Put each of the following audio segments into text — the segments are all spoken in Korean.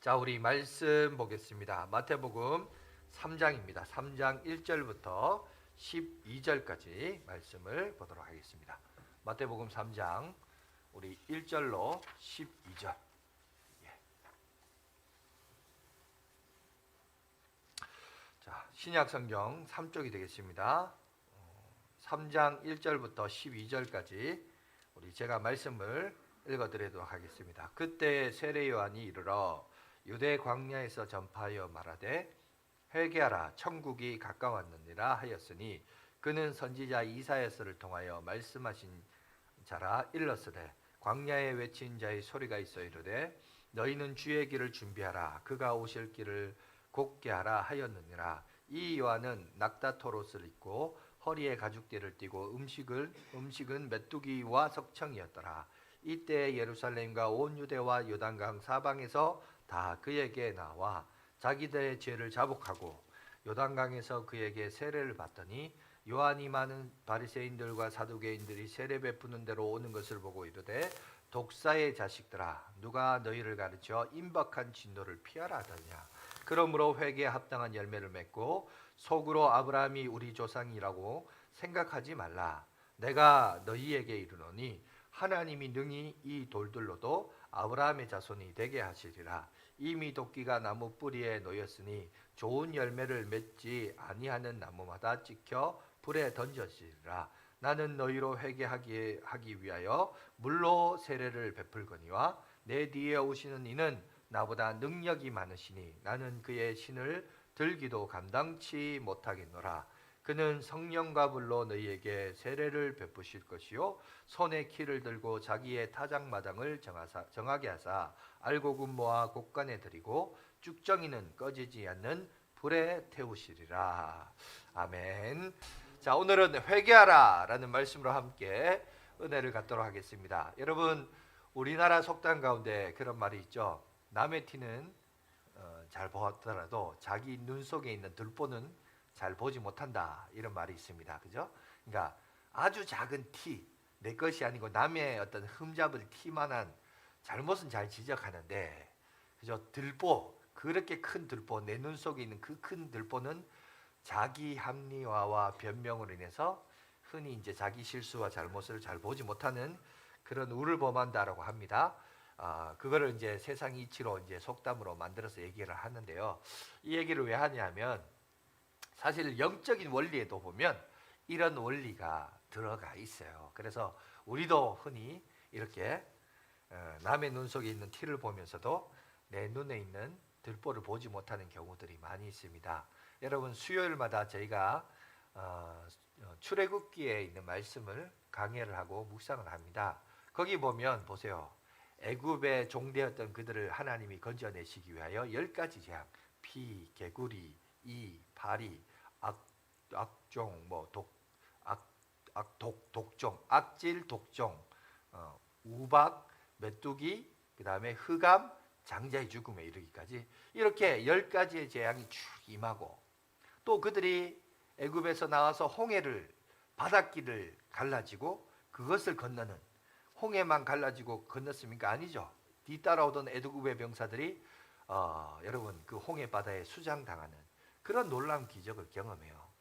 자, 우리 말씀 보겠습니다. 마태복음 3장입니다. 3장 1절부터 12절까지 말씀을 보도록 하겠습니다. 마태복음 3장 우리 1절로 12절. 자, 신약성경 3쪽이 되겠습니다. 3장 1절부터 12절까지 우리 제가 말씀을 읽어드리도록 하겠습니다. 그때 세례 요한이 이르러 유대 광야에서 전파하여 말하되 회개하라 천국이 가까웠느니라 하였으니 그는 선지자 이사야서를 통하여 말씀하신 자라 일렀으되 광야에 외친 자의 소리가 있어 이르되 너희는 주의 길을 준비하라 그가 오실 길을 곧게 하라 하였느니라. 이 요한은 낙타토롯을 입고 허리에 가죽띠를 띠고 음식은 메뚜기와 석청이었더라. 이때 예루살렘과 온 유대와 요단강 사방에서 다 그에게 나와 자기들의 죄를 자복하고 요단강에서 그에게 세례를 받더니 요한이 많은 바리새인들과 사두개인들이 세례 베푸는 대로 오는 것을 보고 이르되 독사의 자식들아 누가 너희를 가르쳐 임박한 진노를 피하라 하더냐. 그러므로 회개에 합당한 열매를 맺고 속으로 아브라함이 우리 조상이라고 생각하지 말라. 내가 너희에게 이르노니 하나님이 능히 이 돌들로도 아브라함의 자손이 되게 하시리라. 이미 도끼가 나무 뿌리에 놓였으니 좋은 열매를 맺지 아니하는 나무마다 찍혀 불에 던져지리라. 나는 너희로 회개하기 위하여 물로 세례를 베풀거니와 내 뒤에 오시는 이는 나보다 능력이 많으시니 나는 그의 신을 들기도 감당치 못하겠노라. 그는 성령과 불로 너희에게 세례를 베푸실 것이요 손에 키를 들고 자기의 타작마당을 정하게 하사 알곡은 모아 곳간에 들이고 쭉정이는 꺼지지 않는 불에 태우시리라. 아멘. 자, 오늘은 회개하라 라는 말씀으로 함께 은혜를 갖도록 하겠습니다. 여러분, 우리나라 속담 가운데 그런 말이 있죠. 남의 티는 잘 보았더라도 자기 눈 속에 있는 들보는 잘 보지 못한다, 이런 말이 있습니다. 그죠? 그러니까 아주 작은 티, 내 것이 아니고 남의 어떤 흠잡을 티만한 잘못은 잘 지적하는데, 그죠? 들보, 그렇게 큰 들보, 내 눈 속에 있는 그 큰 들보는 자기 합리화와 변명으로 인해서 흔히 이제 자기 실수와 잘못을 잘 보지 못하는 그런 우를 범한다라고 합니다. 그거를 이제 세상 이치로 이제 속담으로 만들어서 얘기를 하는데요. 이 얘기를 왜 하냐면 사실 영적인 원리에도 보면 이런 원리가 들어가 있어요. 그래서 우리도 흔히 이렇게 남의 눈 속에 있는 티를 보면서도 내 눈에 있는 들보를 보지 못하는 경우들이 많이 있습니다. 여러분, 수요일마다 저희가 출애굽기에 있는 말씀을 강해를 하고 묵상을 합니다. 거기 보면 보세요. 애굽의 종되었던 그들을 하나님이 건져내시기 위하여 10가지 재앙, 피, 개구리, 이, 파리, 악종, 독종, 악질, 독종, 우박, 메뚜기, 그 다음에 흑암, 장자의 죽음에 이르기까지 이렇게 10가지의 재앙이 쭉 임하고, 또 그들이 애굽에서 나와서 홍해를, 바닷길을 갈라지고 그것을 건너는, 홍해만 갈라지고 건넜습니까? 아니죠. 뒤따라오던 애굽의 병사들이 여러분 그 홍해 바다에 수장당하는 그런 놀라운 기적을 경험해요.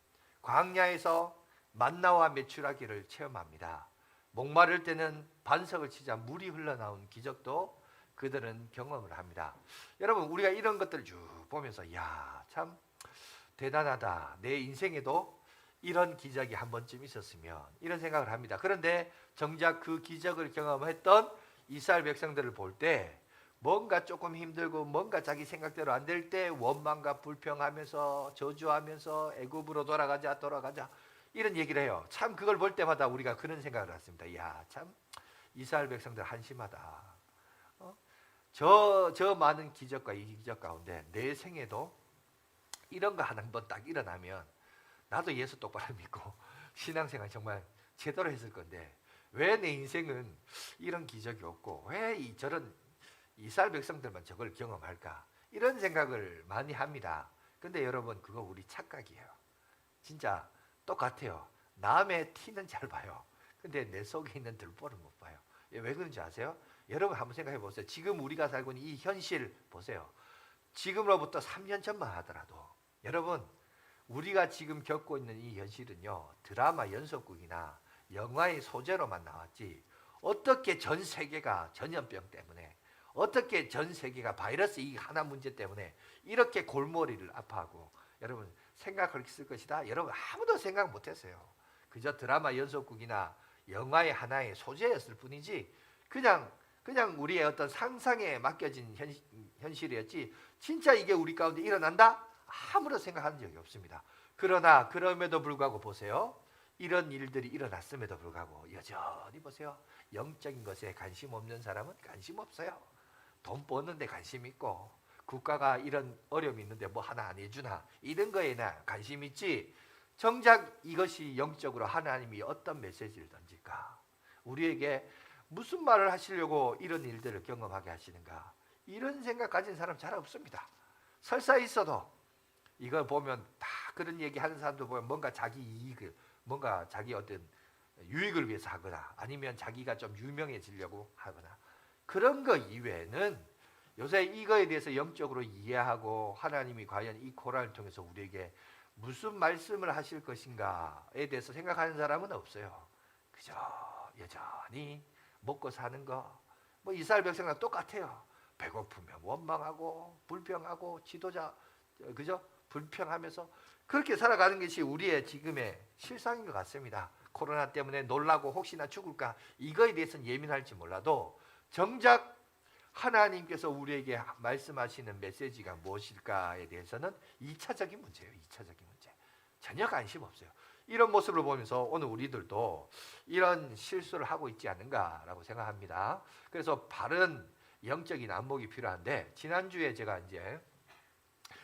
광야에서 만나와 메추라기를 체험합니다. 목마를 때는 반석을 치자 물이 흘러나온 기적도 그들은 경험을 합니다. 여러분, 우리가 이런 것들을 쭉 보면서 야, 참 대단하다, 내 인생에도 이런 기적이 한 번쯤 있었으면, 이런 생각을 합니다. 그런데 정작 그 기적을 경험했던 이스라엘 백성들을 볼 때 뭔가 조금 힘들고 뭔가 자기 생각대로 안 될 때 원망과 불평하면서 저주하면서 애굽으로 돌아가자 이런 얘기를 해요. 참 그걸 볼 때마다 우리가 그런 생각을 했습니다. 야, 참 이스라엘 백성들 한심하다. 저 많은 기적과 이 기적 가운데 내 생에도 이런 거 한 번 딱 일어나면 나도 예수 똑바로 믿고 신앙생활 정말 제대로 했을 건데 왜 내 인생은 이런 기적이 없고 왜 저런 이스라엘 백성들만 저걸 경험할까, 이런 생각을 많이 합니다. 근데 여러분, 그거 우리 착각이에요. 진짜 똑같아요. 남의 티는 잘 봐요. 근데 내 속에 있는 들보를 못 봐요. 왜 그런지 아세요? 여러분 한번 생각해 보세요. 지금 우리가 살고 있는 이 현실 보세요. 지금으로부터 3년 전만 하더라도 여러분 우리가 지금 겪고 있는 이 현실은요 드라마 연속극이나 영화의 소재로만 나왔지 어떻게 전 세계가 전염병 때문에 어떻게 전 세계가 바이러스 이 하나 문제 때문에 이렇게 골머리를 아파하고 여러분 생각을 했을 것이다. 여러분 아무도 생각 못했어요. 그저 드라마 연속극이나 영화의 하나의 소재였을 뿐이지 그냥 우리의 어떤 상상에 맡겨진 현실이었지 진짜 이게 우리 가운데 일어난다? 아무런 생각한 적이 없습니다. 그러나 그럼에도 불구하고 보세요. 이런 일들이 일어났음에도 불구하고 여전히 보세요. 영적인 것에 관심 없는 사람은 관심 없어요. 돈 버는데 관심 있고 국가가 이런 어려움이 있는데 뭐 하나 안 해주나 이런 거에나 관심 있지 정작 이것이 영적으로 하나님이 어떤 메시지를 던질까 우리에게 무슨 말을 하시려고 이런 일들을 경험하게 하시는가 이런 생각 가진 사람 잘 없습니다. 설사 있어도 이걸 보면 다 그런 얘기 하는 사람도 보면 뭔가 자기 이익을 뭔가 자기 어떤 유익을 위해서 하거나 아니면 자기가 좀 유명해지려고 하거나 그런 거 이외에는 요새 이거에 대해서 영적으로 이해하고 하나님이 과연 이 코란을 통해서 우리에게 무슨 말씀을 하실 것인가에 대해서 생각하는 사람은 없어요. 그저 여전히 먹고 사는 거 뭐 이스라엘 백성과 똑같아요. 배고프면 원망하고 불평하고 지도자 그죠? 불평하면서 그렇게 살아가는 것이 우리의 지금의 실상인 것 같습니다. 코로나 때문에 놀라고 혹시나 죽을까 이거에 대해서는 예민할지 몰라도 정작 하나님께서 우리에게 말씀하시는 메시지가 무엇일까에 대해서는 2차적인 문제예요. 2차적인 문제. 전혀 관심 없어요. 이런 모습을 보면서 오늘 우리들도 이런 실수를 하고 있지 않는가라고 생각합니다. 그래서 바른 영적인 안목이 필요한데 지난주에 제가 이제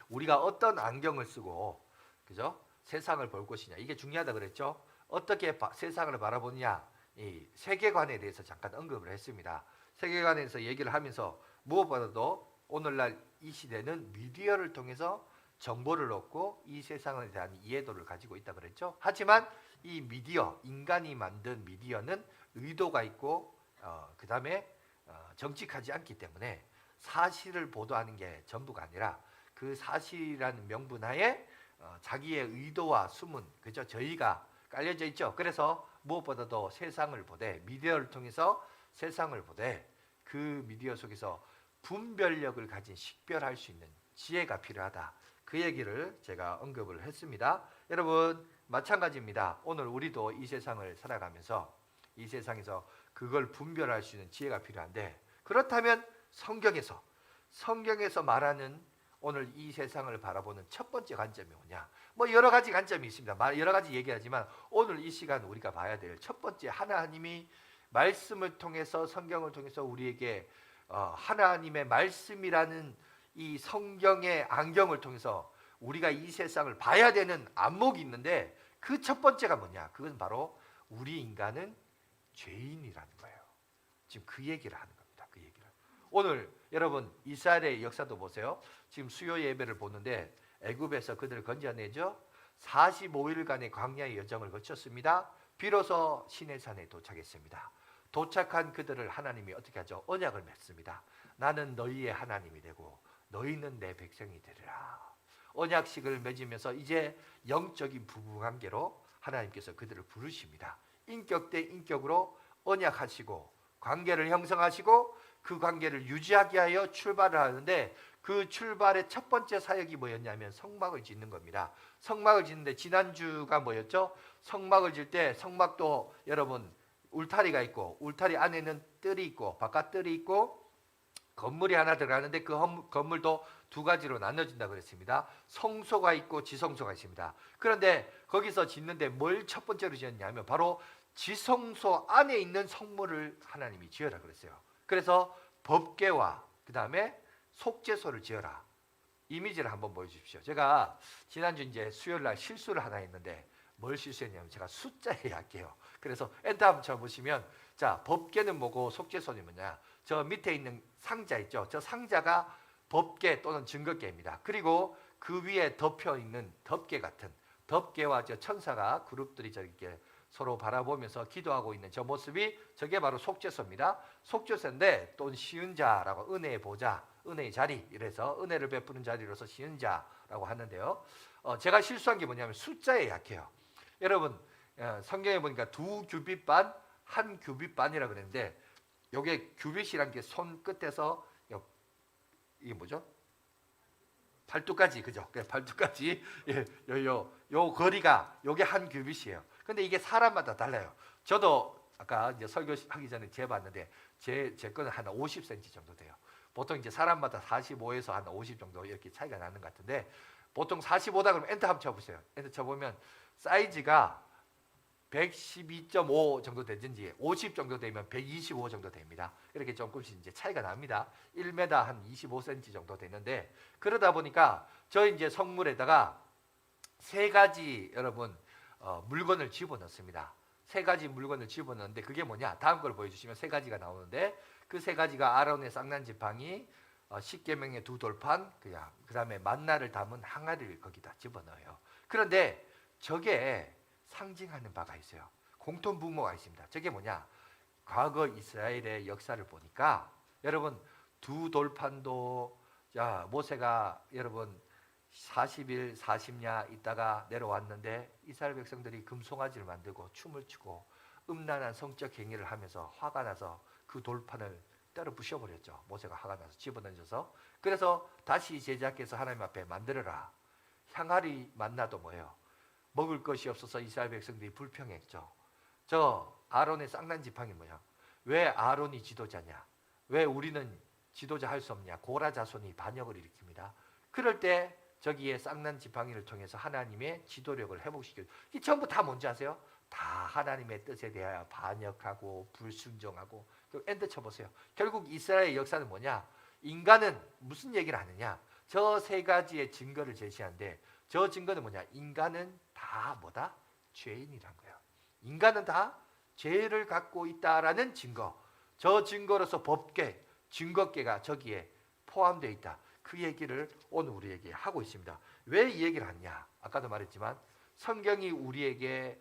우리가 어떤 안경을 쓰고 그죠? 세상을 볼 것이냐 이게 중요하다 그랬죠. 어떻게 세상을 바라보느냐 이 세계관에 대해서 잠깐 언급을 했습니다. 세계관에서 얘기를 하면서 무엇보다도 오늘날 이 시대는 미디어를 통해서 정보를 얻고 이 세상에 대한 이해도를 가지고 있다 그랬죠. 하지만 이 미디어 인간이 만든 미디어는 의도가 있고 그 다음에 정직하지 않기 때문에 사실을 보도하는 게 전부가 아니라 그 사실이라는 명분하에 자기의 의도와 수문 그죠 저희가 깔려져 있죠. 그래서 무엇보다도 세상을 보되 미디어를 통해서 세상을 보되 그 미디어 속에서 분별력을 가진 식별할 수 있는 지혜가 필요하다. 그 얘기를 제가 언급을 했습니다. 여러분 마찬가지입니다. 오늘 우리도 이 세상을 살아가면서 이 세상에서 그걸 분별할 수 있는 지혜가 필요한데 그렇다면 성경에서 말하는 오늘 이 세상을 바라보는 첫 번째 관점이 뭐냐? 뭐 여러 가지 관점이 있습니다. 여러 가지 얘기하지만 오늘 이 시간 우리가 봐야 될 첫 번째 하나님이 말씀을 통해서 성경을 통해서 우리에게 하나님의 말씀이라는 이 성경의 안경을 통해서 우리가 이 세상을 봐야 되는 안목이 있는데 그 첫 번째가 뭐냐? 그건 바로 우리 인간은 죄인이라는 거예요. 지금 그 얘기를 하는 겁니다. 그 얘기를. 오늘 여러분 이스라엘의 역사도 보세요. 지금 수요 예배를 보는데 애굽에서 그들을 건져내죠. 45일간의 광야의 여정을 거쳤습니다. 비로소 시내산에 도착했습니다. 도착한 그들을 하나님이 어떻게 하죠? 언약을 맺습니다. 나는 너희의 하나님이 되고 너희는 내 백성이 되리라. 언약식을 맺으면서 이제 영적인 부부관계로 하나님께서 그들을 부르십니다. 인격 대 인격으로 언약하시고 관계를 형성하시고 그 관계를 유지하게 하여 출발을 하는데 그 출발의 첫 번째 사역이 뭐였냐면 성막을 짓는 겁니다. 성막을 짓는데 지난주가 뭐였죠? 성막을 짓을 때 성막도 여러분 울타리가 있고 울타리 안에는 뜰이 있고 바깥 뜰이 있고 건물이 하나 들어가는데 그 건물도 두 가지로 나눠진다 그랬습니다. 성소가 있고 지성소가 있습니다. 그런데 거기서 짓는데 뭘 첫 번째로 지었냐면 바로 지성소 안에 있는 성물을 하나님이 지어라 그랬어요. 그래서 법궤와 그 다음에 속죄소를 지어라. 이미지를 한번 보여주십시오. 제가 지난주 이제 수요일날 실수를 하나 했는데 뭘 실수했냐면 제가 숫자에 약해요. 그래서 엔터 한번 쳐보시면 자 법궤는 뭐고 속죄소는 뭐냐. 저 밑에 있는 상자 있죠. 저 상자가 법궤 또는 증거궤입니다. 그리고 그 위에 덮여 있는 덮개 같은 덮개와 저 천사가 그룹들이 저렇게 서로 바라보면서 기도하고 있는 저 모습이 저게 바로 속죄소입니다. 속죄소인데 또 쉬운 자라고 은혜의 보좌, 은혜의 자리, 이래서 은혜를 베푸는 자리로서 쉬는 자라고 하는데요. 제가 실수한 게 뭐냐면 숫자에 약해요. 여러분 성경에 보니까 2규빗 반, 1규빗 반이라 그랬는데 요게 규빗이란 게 손 끝에서 이게 뭐죠? 팔뚝까지, 그죠? 팔뚝까지 요 거리가 요게 1규빗이에요. 근데 이게 사람마다 달라요. 저도 아까 이제 설교하기 전에 재봤는데 제 거는 한 50cm 정도 돼요. 보통 이제 사람마다 45에서 한 50 정도 이렇게 차이가 나는 것 같은데 보통 45다 그러면 엔터 한번 쳐보세요. 엔터 쳐보면 사이즈가 112.5 정도 되든지 50 정도 되면 125 정도 됩니다. 이렇게 조금씩 이제 차이가 납니다. 1m 한 25cm 정도 되는데 그러다 보니까 저 이제 성물에다가 세 가지 여러분 물건을 집어넣습니다. 세 가지 물건을 집어넣는데 그게 뭐냐? 다음 걸 보여주시면 세 가지가 나오는데 그 세 가지가 아론의 쌍난 지팡이, 십계명의 2돌판, 그 다음에 만나를 담은 항아리를 거기다 집어넣어요. 그런데 저게 상징하는 바가 있어요. 공통분모가 있습니다. 저게 뭐냐? 과거 이스라엘의 역사를 보니까 여러분 2돌판도 모세가 여러분 40일 40야 있다가 내려왔는데 이스라엘 백성들이 금송아지를 만들고 춤을 추고 음란한 성적 행위를 하면서 화가 나서 그 돌판을 때려 부셔버렸죠. 모세가 화가 나서 집어던져서. 그래서 다시 제작해서 하나님 앞에 만들어라. 향아리 만나도 뭐예요? 먹을 것이 없어서 이스라엘 백성들이 불평했죠. 저 아론의 쌍난 지팡이 뭐야? 왜 아론이 지도자냐? 왜 우리는 지도자 할 수 없냐? 고라 자손이 반역을 일으킵니다. 그럴 때 저기에 쌍난 지팡이를 통해서 하나님의 지도력을 회복시켜요. 이 전부 다 뭔지 아세요? 다 하나님의 뜻에 대하여 반역하고 불순종하고. 엔드 쳐보세요. 결국 이스라엘의 역사는 뭐냐? 인간은 무슨 얘기를 하느냐? 저 세 가지의 증거를 제시하는데 저 증거는 뭐냐? 인간은 다 뭐다? 죄인이란 거예요. 인간은 다 죄를 갖고 있다라는 증거. 저 증거로서 법계, 증거계가 저기에 포함되어 있다. 그 얘기를 오늘 우리에게 하고 있습니다. 왜 이 얘기를 하냐? 아까도 말했지만 성경이 우리에게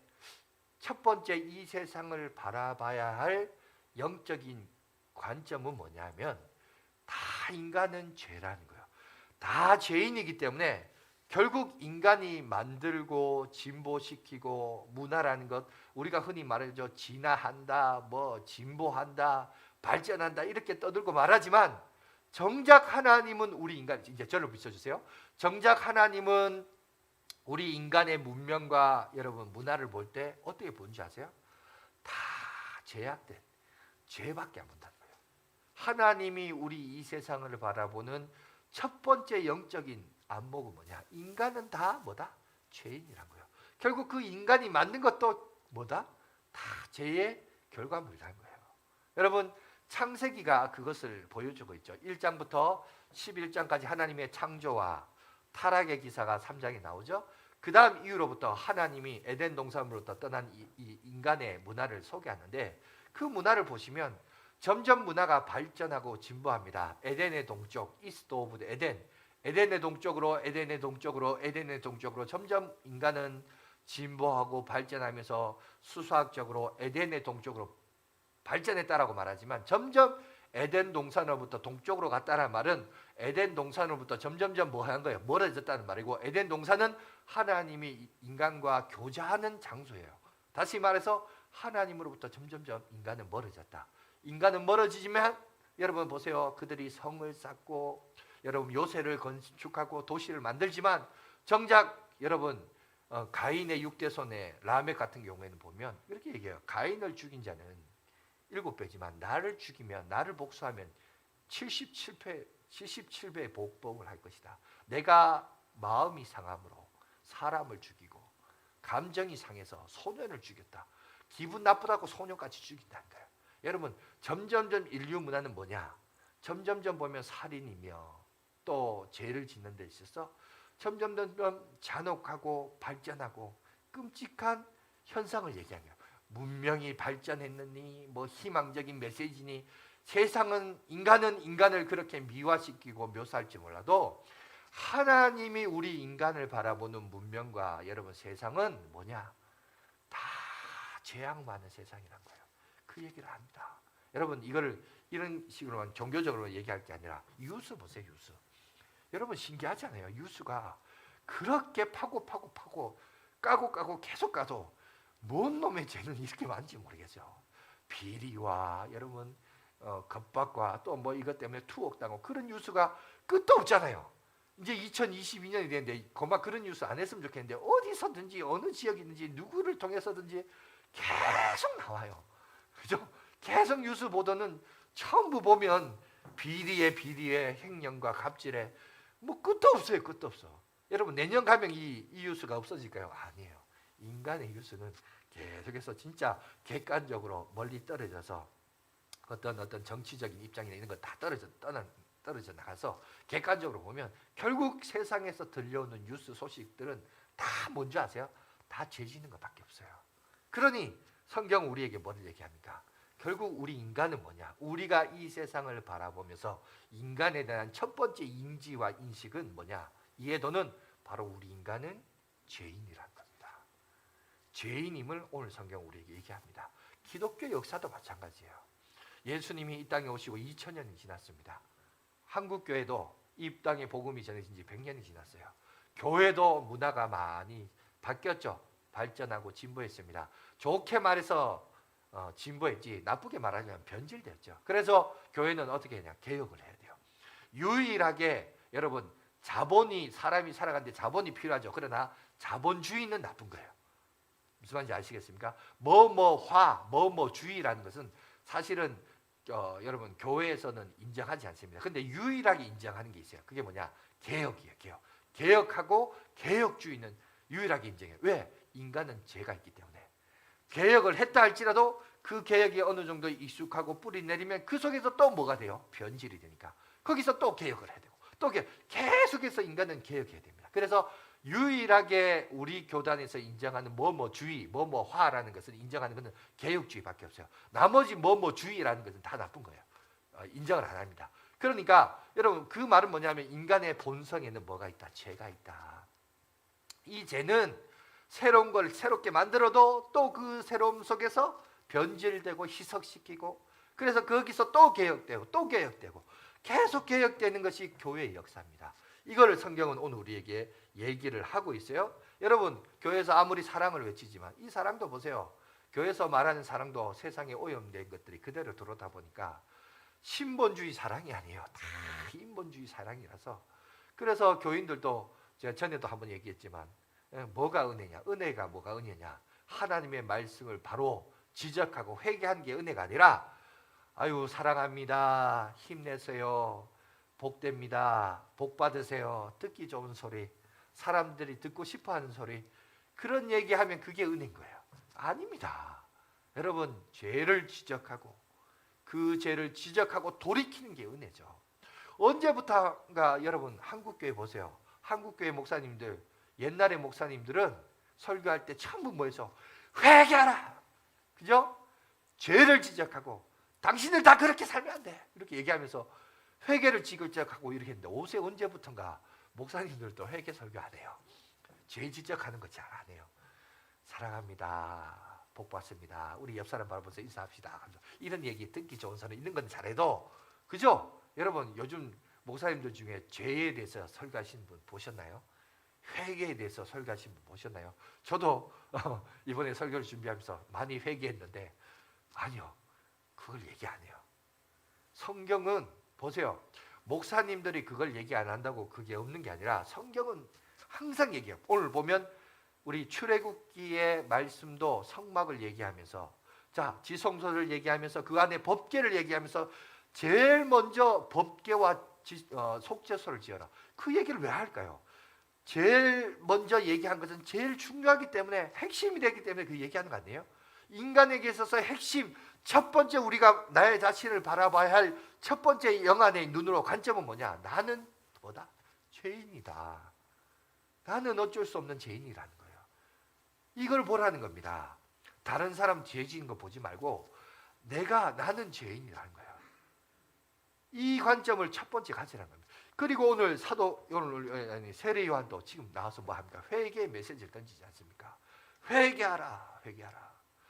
첫 번째 이 세상을 바라봐야 할 영적인 관점은 뭐냐면 다 인간은 죄라는 거예요. 다 죄인이기 때문에 결국 인간이 만들고 진보시키고 문화라는 것, 우리가 흔히 말하죠. 진화한다, 뭐 진보한다, 발전한다 이렇게 떠들고 말하지만 정작 하나님은 우리 인간, 이제 저를 비춰주세요. 정작 하나님은 우리 인간의 문명과 여러분 문화를 볼 때 어떻게 보는지 아세요? 다 죄악된 죄밖에 안 본다는 거예요. 하나님이 우리 이 세상을 바라보는 첫 번째 영적인 안목은 뭐냐? 인간은 다 뭐다? 죄인이란 거예요. 결국 그 인간이 만든 것도 뭐다? 다 죄의 결과물이라는 거예요. 여러분 창세기가 그것을 보여주고 있죠. 1장부터 11장까지 하나님의 창조와 타락의 기사가 3장에 나오죠. 그 다음 이후로부터 하나님이 에덴 동산으로부터 떠난 이 인간의 문화를 소개하는데 그 문화를 보시면 점점 문화가 발전하고 진보합니다. 에덴의 동쪽, 이스트 오브 에덴, 에덴의 동쪽으로 에덴의 동쪽으로 에덴의 동쪽으로 점점 인간은 진보하고 발전하면서 수수학적으로 에덴의 동쪽으로 발전했다라고 말하지만 점점 에덴 동산으로부터 동쪽으로 갔다는 말은 에덴 동산으로부터 점점점 뭐 하는 거예요? 멀어졌다는 말이고 에덴 동산은 하나님이 인간과 교제하는 장소예요. 다시 말해서 하나님으로부터 점점점 인간은 멀어졌다. 인간은 멀어지지만 여러분 보세요. 그들이 성을 쌓고 여러분 요새를 건축하고 도시를 만들지만 정작 여러분 가인의 6대손의 라멕 같은 경우에는 보면 이렇게 얘기해요. 가인을 죽인 자는 7배지만 나를 죽이면 나를 복수하면 77배의 복법을 할 것이다. 내가 마음이 상함으로 사람을 죽이고 감정이 상해서 소년을 죽였다. 기분 나쁘다고 소년까지 죽인다는 거예요. 여러분 점점점 인류 문화는 뭐냐? 점점점 보면 살인이며 또 죄를 짓는 데 있어서 점점점 잔혹하고 발전하고 끔찍한 현상을 얘기하는 거예요. 문명이 발전했느니 뭐 희망적인 메시지니 세상은 인간은 인간을 그렇게 미화시키고 묘사할지 몰라도 하나님이 우리 인간을 바라보는 문명과 여러분 세상은 뭐냐? 다 죄악 많은 세상이란 거예요. 그 얘기를 합니다. 여러분 이거를 이런 식으로만 종교적으로 얘기할 게 아니라 유수 보세요. 유수. 여러분 신기하잖아요. 유수가 그렇게 파고 까고 계속 까도 뭔 놈의 죄는 이렇게 많은지 모르겠어요. 비리와 여러분 겁박과 또 뭐 이것 때문에 투옥당하고 그런 뉴스가 끝도 없잖아요. 이제 2022년이 됐는데 고마 그런 뉴스 안 했으면 좋겠는데 어디서든지 어느 지역에 있는지 누구를 통해서든지 계속 나와요. 그죠? 계속 뉴스 보도는 전부 보면 비리에 횡령과 갑질에 뭐 끝도 없어요. 끝도 없어. 여러분 내년 가면 이 뉴스가 없어질까요? 아니에요. 인간의 뉴스는 계속해서 진짜 객관적으로 멀리 떨어져서 어떤 정치적인 입장이나 이런 거 다 떨어져 나가서 객관적으로 보면 결국 세상에서 들려오는 뉴스 소식들은 다 뭔지 아세요? 다 죄 짓는 것밖에 없어요. 그러니 성경은 우리에게 뭐를 얘기합니까? 결국 우리 인간은 뭐냐? 우리가 이 세상을 바라보면서 인간에 대한 첫 번째 인지와 인식은 뭐냐? 이해도는 바로 우리 인간은 죄인이라는 겁니다. 죄인임을 오늘 성경 우리에게 얘기합니다. 기독교 역사도 마찬가지예요. 예수님이 이 땅에 오시고 2000년이 지났습니다. 한국교회도 이 땅에 복음이 전해진 지 100년이 지났어요. 교회도 문화가 많이 바뀌었죠. 발전하고 진보했습니다. 좋게 말해서 진보했지 나쁘게 말하면 변질됐죠. 그래서 교회는 어떻게 하냐? 개혁을 해야 돼요. 유일하게 여러분 사람이 살아가는데 자본이 필요하죠. 그러나 자본주의는 나쁜 거예요. 무슨 말인지 아시겠습니까? 뭐주의라는 것은 사실은 여러분 교회에서는 인정하지 않습니다. 근데 유일하게 인정하는 게 있어요. 그게 뭐냐? 개혁이에요. 개혁하고 개혁주의는 유일하게 인정해요. 왜? 인간은 죄가 있기 때문에. 개혁을 했다 할지라도 그 개혁이 어느 정도 익숙하고 뿌리 내리면 그 속에서 또 뭐가 돼요? 변질이 되니까. 거기서 또 개혁을 해야 되고 또 계속해서 인간은 개혁해야 됩니다. 그래서 유일하게 우리 교단에서 인정하는 뭐주의, 뭐화라는 것을 인정하는 것은 개혁주의밖에 없어요. 나머지 뭐주의라는 것은 다 나쁜 거예요. 인정을 안 합니다. 그러니까 여러분 그 말은 뭐냐면 인간의 본성에는 뭐가 있다? 죄가 있다. 이 죄는 새로운 걸 새롭게 만들어도 또 그 새로움 속에서 변질되고 희석시키고 그래서 거기서 또 개혁되고 계속 개혁되는 것이 교회의 역사입니다. 이걸 성경은 오늘 우리에게 얘기를 하고 있어요. 여러분 교회에서 아무리 사랑을 외치지만 이 사랑도 보세요. 교회에서 말하는 사랑도 세상에 오염된 것들이 그대로 들어오다 보니까 신본주의 사랑이 아니에요. 다 인본주의 사랑이라서 그래서 교인들도 제가 전에도 한번 얘기했지만 뭐가 은혜냐? 은혜가 뭐가 은혜냐? 하나님의 말씀을 바로 지적하고 회개하는 게 은혜가 아니라 아유 사랑합니다. 힘내세요. 복됩니다. 복 받으세요. 듣기 좋은 소리. 사람들이 듣고 싶어하는 소리. 그런 얘기하면 그게 은혜인 거예요. 아닙니다. 여러분 죄를 지적하고 그 죄를 지적하고 돌이키는 게 은혜죠. 언제부터인가 여러분 한국교회 보세요. 한국교회 목사님들 옛날의 목사님들은 설교할 때 전부 뭐해서 회개하라. 그죠? 죄를 지적하고 당신들 다 그렇게 살면 안 돼. 이렇게 얘기하면서 회개를 지적하고 이렇게 했는데 옷에 언제부턴가 목사님들도 회개 설교 안 해요. 죄 지적하는 거 잘 안 해요. 사랑합니다. 복 받습니다. 우리 옆 사람 바라보면서 인사합시다. 이런 얘기 듣기 좋은 사람 있는 건 잘해도 그죠? 여러분 요즘 목사님들 중에 죄에 대해서 설교하시는 분 보셨나요? 회개에 대해서 설교하신 분 보셨나요? 저도 이번에 설교를 준비하면서 많이 회개했는데 아니요. 그걸 얘기 안 해요. 성경은 보세요. 목사님들이 그걸 얘기 안 한다고 그게 없는 게 아니라 성경은 항상 얘기해요. 오늘 보면 우리 출애굽기의 말씀도 성막을 얘기하면서 자 지성소를 얘기하면서 그 안에 법궤를 얘기하면서 제일 먼저 법궤와 속죄소를 지어라. 그 얘기를 왜 할까요? 제일 먼저 얘기한 것은 제일 중요하기 때문에 핵심이 되기 때문에 그 얘기하는 거 아니에요? 인간에게 있어서 핵심 첫 번째 우리가 나의 자신을 바라봐야 할 첫 번째 영안의 눈으로 관점은 뭐냐? 나는 뭐다? 죄인이다. 나는 어쩔 수 없는 죄인이라는 거예요. 이걸 보라는 겁니다. 다른 사람 죄 지은 거 보지 말고 나는 죄인이라는 거예요. 이 관점을 첫 번째 가지라는 겁니다. 그리고 오늘 세례 요한도 지금 나와서 뭐 합니까? 회개의 메시지를 던지지 않습니까? 회개하라.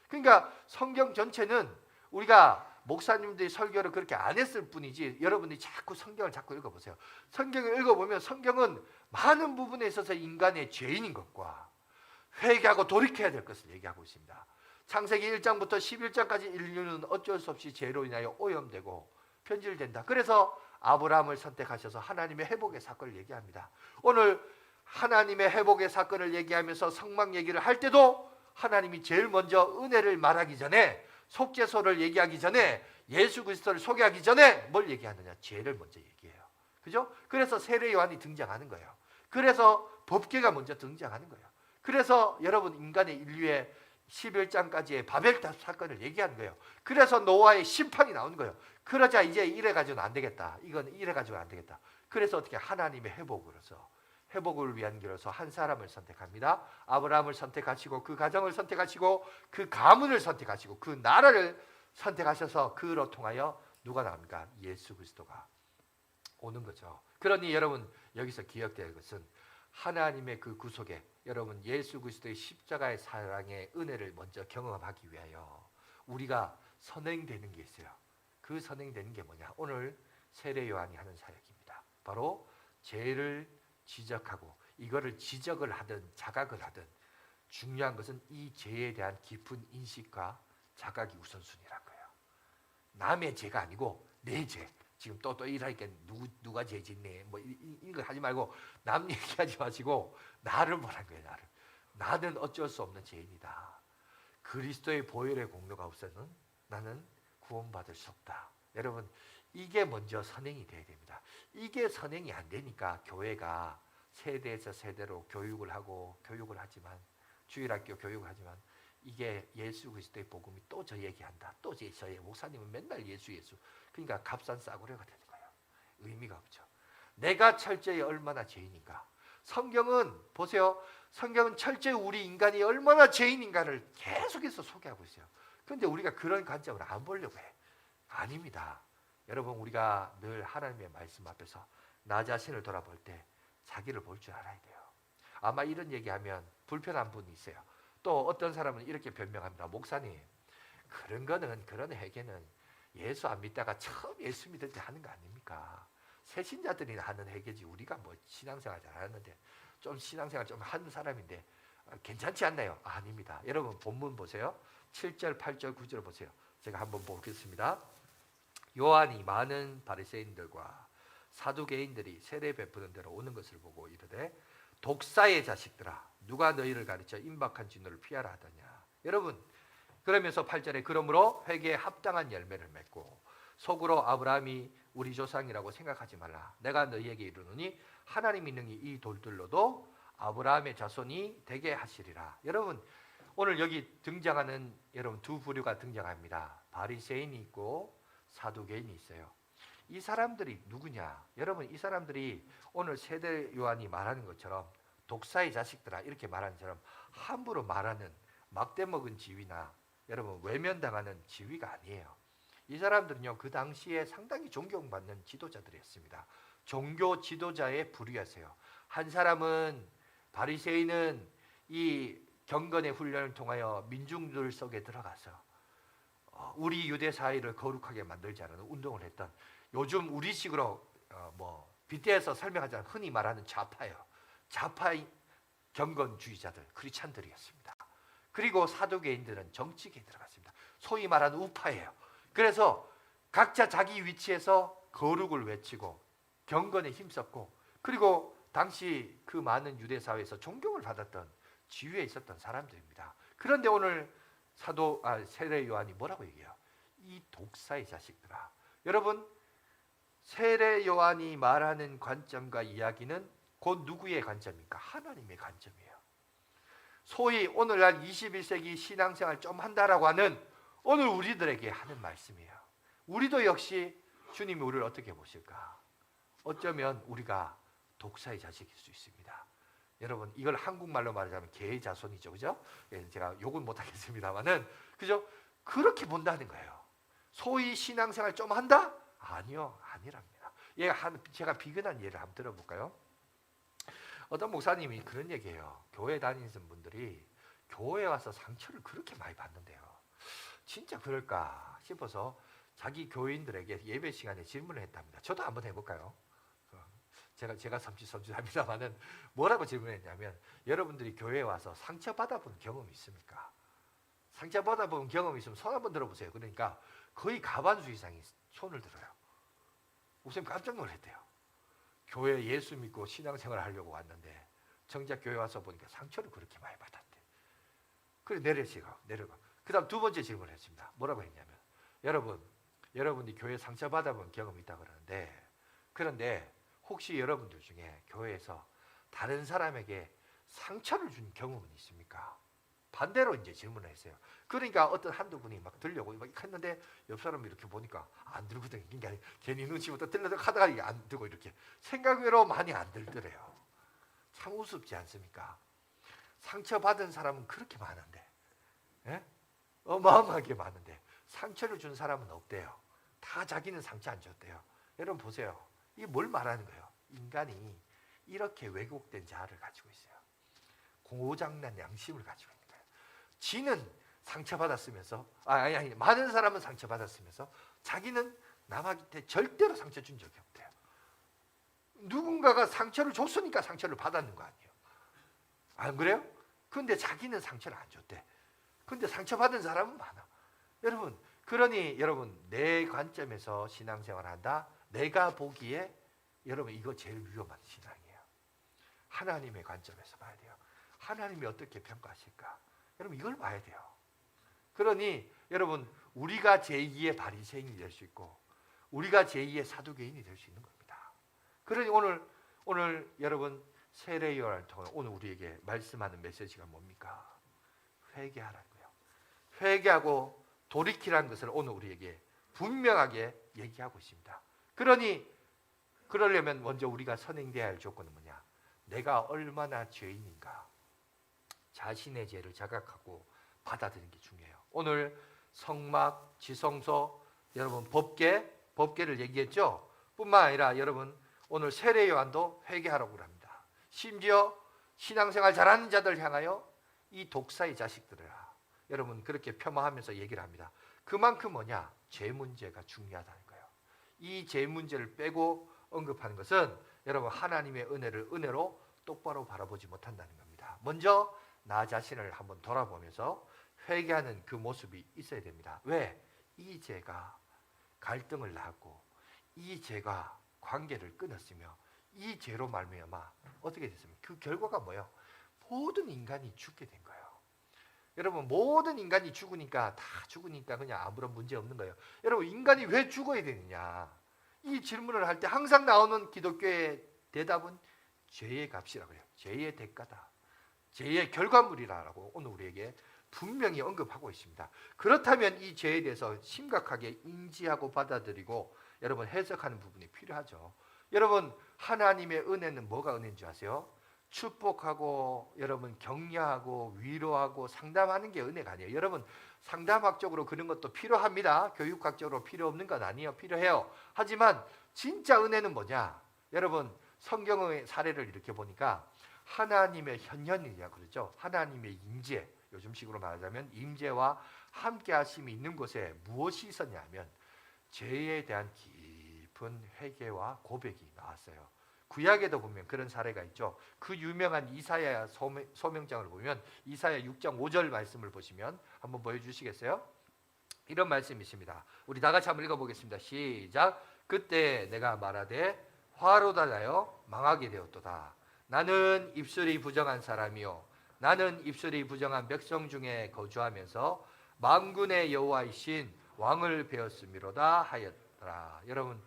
그러니까 성경 전체는 우리가 목사님들이 설교를 그렇게 안 했을 뿐이지 여러분들이 자꾸 성경을 자꾸 읽어보세요. 성경을 읽어보면 성경은 많은 부분에 있어서 인간의 죄인인 것과 회개하고 돌이켜야 될 것을 얘기하고 있습니다. 창세기 1장부터 11장까지 인류는 어쩔 수 없이 죄로 인하여 오염되고 변질된다. 그래서 아브라함을 선택하셔서 하나님의 회복의 사건을 얘기합니다. 오늘 하나님의 회복의 사건을 얘기하면서 성막 얘기를 할 때도 하나님이 제일 먼저 은혜를 말하기 전에, 속죄소를 얘기하기 전에, 예수 그리스도를 소개하기 전에 뭘 얘기하느냐? 죄를 먼저 얘기해요. 그죠? 그래서 세례 요한이 등장하는 거예요. 그래서 법궤가 먼저 등장하는 거예요. 그래서 여러분 인간의 인류의 11장까지의 바벨 사건을 얘기하는 거예요. 그래서 노아의 심판이 나오는 거예요. 그러자 이제 이래 가지고는 안 되겠다. 이건 이래 가지고는 안 되겠다. 그래서 어떻게 하나님의 회복으로서, 회복을 위한 길로서 한 사람을 선택합니다. 아브라함을 선택하시고 그 가정을 선택하시고 그 가문을 선택하시고 그 나라를 선택하셔서 그로 통하여 누가 나옵니까? 예수 그리스도가 오는 거죠. 그러니 여러분 여기서 기억될 것은 하나님의 그 구속에 여러분 예수 그리스도의 십자가의 사랑의 은혜를 먼저 경험하기 위하여 우리가 선행되는 게 있어요. 그 선행되는 게 뭐냐? 오늘 세례 요한이 하는 사역입니다. 바로 죄를 지적하고 이거를 지적을 하든 자각을 하든 중요한 것은 이 죄에 대한 깊은 인식과 자각이 우선순위란 거예요. 남의 죄가 아니고 내 죄. 지금 또 일하니까 누가 죄 짓네 뭐 이거 하지 말고 남 얘기하지 마시고 나를 보란 거예요. 나는 어쩔 수 없는 죄인이다. 그리스도의 보혈의 공로가 없어서는 나는 구원받을 수 없다. 여러분 이게 먼저 선행이 돼야 됩니다. 이게 선행이 안 되니까 교회가 세대에서 세대로 교육을 하지만 주일학교 교육을 하지만 이게 예수 그리스도의 복음이 또 저 얘기한다. 또 저희 목사님은 맨날 예수. 그러니까 값싼 싸구려가 되는 거예요. 의미가 없죠. 내가 철저히 얼마나 죄인인가. 성경은 보세요. 성경은 철저히 우리 인간이 얼마나 죄인인가를 계속해서 소개하고 있어요. 그런데 우리가 그런 관점으로 안 보려고 해. 아닙니다. 여러분 우리가 늘 하나님의 말씀 앞에서 나 자신을 돌아볼 때 자기를 볼 줄 알아야 돼요. 아마 이런 얘기하면 불편한 분이 있어요. 또 어떤 사람은 이렇게 변명합니다. 목사님 그런 회개는 예수 안 믿다가 처음 예수 믿을 때 하는 거 아닙니까? 새신자들이 하는 회개지 우리가 뭐 신앙생활 잘 하는데 좀 신앙생활 좀 하는 사람인데 괜찮지 않나요? 아닙니다. 여러분 본문 보세요. 7절, 8절, 9절 보세요. 제가 한번 보겠습니다. 요한이 많은 바리새인들과 사두개인들이 세례 베푸는 데로 오는 것을 보고 이르되 독사의 자식들아 누가 너희를 가르쳐 임박한 진노를 피하라 하더냐. 여러분 그러면서 8절에 그러므로 회개에 합당한 열매를 맺고 속으로 아브라함이 우리 조상이라고 생각하지 말라. 내가 너희에게 이르노니 하나님이 능히 이 돌들로도 아브라함의 자손이 되게 하시리라. 여러분 오늘 여기 등장하는 여러분 두 부류가 등장합니다. 바리새인이 있고 사두개인이 있어요. 이 사람들이 누구냐? 여러분 이 사람들이 오늘 세례 요한이 말하는 것처럼 독사의 자식들아 이렇게 말하는 것처럼 함부로 말하는 막대먹은 지위나 여러분 외면당하는 지위가 아니에요. 이 사람들은요 그 당시에 상당히 존경받는 지도자들이었습니다. 종교 지도자의 부류였어요. 한 사람은 바리새인은 이 경건의 훈련을 통하여 민중들 속에 들어가서 우리 유대 사회를 거룩하게 만들자는 운동을 했던 요즘 우리식으로 빗대어서 설명하자면 흔히 말하는 좌파예요. 좌파의 경건주의자들 크리스찬들이었습니다. 그리고 사두개인들은 정치계에 들어갔습니다. 소위 말하는 우파예요. 그래서 각자 자기 위치에서 거룩을 외치고 경건에 힘썼고 그리고 당시 그 많은 유대 사회에서 존경을 받았던 지위에 있었던 사람들입니다. 그런데 오늘 세례 요한이 뭐라고 얘기해요? 이 독사의 자식들아. 여러분 세례 요한이 말하는 관점과 이야기는 곧 누구의 관점입니까? 하나님의 관점이에요. 소위 오늘날 21세기 신앙생활 좀 한다라고 하는 오늘 우리들에게 하는 말씀이에요. 우리도 역시 주님이 우리를 어떻게 보실까? 어쩌면 우리가 독사의 자식일 수 있습니다. 여러분 이걸 한국말로 말하자면 개의 자손이죠. 그죠? 제가 욕은 못하겠습니다만은 그죠? 그렇게 본다는 거예요. 소위 신앙생활 좀 한다? 아니요. 아니랍니다. 제가 비근한 예를 한번 들어볼까요? 어떤 목사님이 그런 얘기해요. 교회 다니는 분들이 교회에 와서 상처를 그렇게 많이 받는데요. 진짜 그럴까 싶어서 자기 교인들에게 예배 시간에 질문을 했답니다. 저도 한번 해볼까요? 제가 섬찟합니다만은 뭐라고 질문했냐면, 여러분들이 교회에 와서 상처 받아본 경험이 있습니까? 상처 받아본 경험이 있으면 손 한번 들어보세요. 그러니까 거의 과반수 이상이 손을 들어요. 목사님 깜짝 놀랐대요. 교회 예수 믿고 신앙생활 하려고 왔는데 정작 교회 와서 보니까 상처를 그렇게 많이 받았대. 그래 내려가. 그 다음 두 번째 질문을 했습니다. 뭐라고 했냐면, 여러분이 교회 상처 받아본 경험이 있다고 그런데 혹시 여러분들 중에 교회에서 다른 사람에게 상처를 준 경험은 있습니까? 반대로 이제 질문을 했어요. 그러니까 어떤 한두 분이 막 들려고 막 했는데 옆 사람이 이렇게 보니까 안 들거든요. 그러니까 괜히 눈치부터 들려서 하다가 이게 안 들고 이렇게 생각외로 많이 안 들더래요. 참 우습지 않습니까? 상처받은 사람은 그렇게 많은데, 예? 어마어마하게 많은데 상처를 준 사람은 없대요. 다 자기는 상처 안 줬대요. 여러분 보세요. 이게 뭘 말하는 거예요? 인간이 이렇게 왜곡된 자아를 가지고 있어요. 고장난 양심을 가지고 있는 거예요. 지는 상처받았으면서 많은 사람은 상처받았으면서 자기는 남한테 절대로 상처 준 적이 없대요. 누군가가 상처를 줬으니까 상처를 받았는 거 아니에요. 안 그래요? 근데 자기는 상처를 안 줬대. 근데 상처받은 사람은 많아. 여러분, 그러니 여러분 내 관점에서 신앙생활을 한다. 내가 보기에 여러분 이거 제일 위험한 신앙이에요. 하나님의 관점에서 봐야 돼요. 하나님이 어떻게 평가하실까? 여러분 이걸 봐야 돼요. 그러니 여러분 우리가 제2의 바리새인이 될 수 있고 우리가 제2의 사두개인이 될 수 있는 겁니다. 그러니 오늘 여러분 세례 요한을 통해 오늘 우리에게 말씀하는 메시지가 뭡니까? 회개하라는 거예요. 회개하고 돌이키라는 것을 오늘 우리에게 분명하게 얘기하고 있습니다. 그러려면 먼저 우리가 선행돼야 할 조건은 뭐냐? 내가 얼마나 죄인인가 자신의 죄를 자각하고 받아들이는 게 중요해요. 오늘 성막, 지성소, 여러분 법계를 얘기했죠? 뿐만 아니라 여러분 오늘 세례 요한도 회개하라고 합니다. 심지어 신앙생활 잘하는 자들 향하여 이 독사의 자식들아, 여러분 그렇게 폄하하면서 얘기를 합니다. 그만큼 뭐냐? 죄 문제가 중요하다는 거예요. 이 죄 문제를 빼고 언급하는 것은 여러분 하나님의 은혜로 똑바로 바라보지 못한다는 겁니다. 먼저 나 자신을 한번 돌아보면서 회개하는 그 모습이 있어야 됩니다. 왜? 이 죄가 갈등을 낳았고 이 죄가 관계를 끊었으며 이 죄로 말미암아 어떻게 됐습니까? 그 결과가 뭐예요? 모든 인간이 죽게 된 거예요. 여러분 모든 인간이 죽으니까 그냥 아무런 문제 없는 거예요. 여러분 인간이 왜 죽어야 되느냐? 이 질문을 할 때 항상 나오는 기독교의 대답은 죄의 값이라고 해요. 죄의 대가다. 죄의 결과물이라고 오늘 우리에게 분명히 언급하고 있습니다. 그렇다면 이 죄에 대해서 심각하게 인지하고 받아들이고 여러분 해석하는 부분이 필요하죠. 여러분 하나님의 은혜는 뭐가 은혜인 줄 아세요? 축복하고 여러분 격려하고 위로하고 상담하는 게 은혜가 아니에요. 여러분 상담학적으로 그런 것도 필요합니다. 교육학적으로 필요 없는 건 아니에요. 필요해요. 하지만 진짜 은혜는 뭐냐? 여러분 성경의 사례를 이렇게 보니까 하나님의 현현이라고 그러죠. 하나님의 임재, 요즘식으로 말하자면 임재와 함께 하심이 있는 곳에 무엇이 있었냐면 죄에 대한 깊은 회개와 고백이 나왔어요. 구약에도 보면 그런 사례가 있죠. 그 유명한 이사야 소명장을 보면 이사야 6장 5절 말씀을 보시면 한번 보여주시겠어요? 이런 말씀이 있습니다. 우리 다 같이 한번 읽어보겠습니다. 시작. 그때 내가 말하되 화로다 나여 망하게 되었도다. 나는 입술이 부정한 사람이요 나는 입술이 부정한 백성 중에 거주하면서 만군의 여호와이신 왕을 배웠음이로다 하였더라. 여러분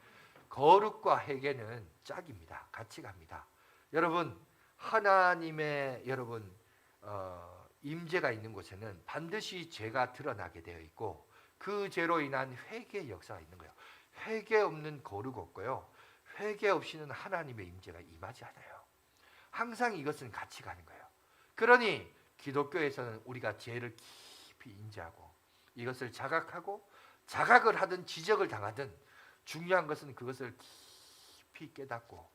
거룩과 회개는 짝입니다. 같이 갑니다. 여러분 하나님의 여러분 임재가 있는 곳에는 반드시 죄가 드러나게 되어 있고 그 죄로 인한 회개의 역사가 있는 거예요. 회개 없는 거룩 없고요. 회개 없이는 하나님의 임재가 임하지 않아요. 항상 이것은 같이 가는 거예요. 그러니 기독교에서는 우리가 죄를 깊이 인지하고 이것을 자각하고 자각을 하든 지적을 당하든 중요한 것은 그것을 깊이 깨닫고